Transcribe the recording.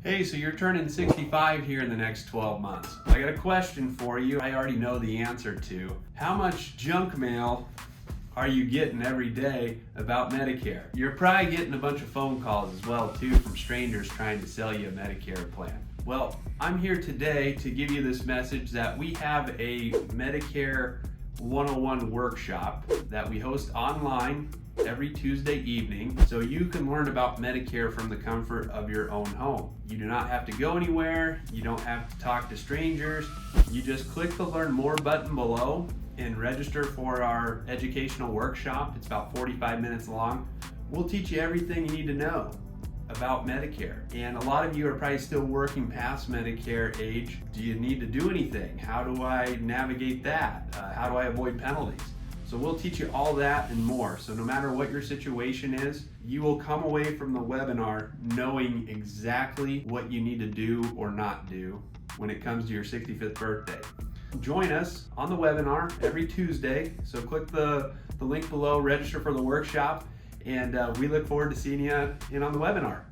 Hey, so you're turning 65 here in the next 12 months. I got a question for you I already know the answer to. How much junk mail are you getting every day about Medicare? You're probably getting a bunch of phone calls as well too from strangers trying to sell you a Medicare plan. Well, I'm here today to give you this message that we have a Medicare 101 workshop that we host online every Tuesday evening so you can learn about Medicare from the comfort of your own home. You do not have to go anywhere, you don't have to talk to strangers, you just click the Learn More button below and register for our educational workshop. It's about 45 minutes long. We'll teach you everything you need to know about Medicare. And a lot of you are probably still working past Medicare age. Do you need to do anything? How do I navigate that? How do I avoid penalties? So we'll teach you all that and more. So no matter what your situation is, you will come away from the webinar knowing exactly what you need to do or not do when it comes to your 65th birthday. Join us on the webinar every Tuesday. So click the link below, register for the workshop, and we look forward to seeing you in on the webinar.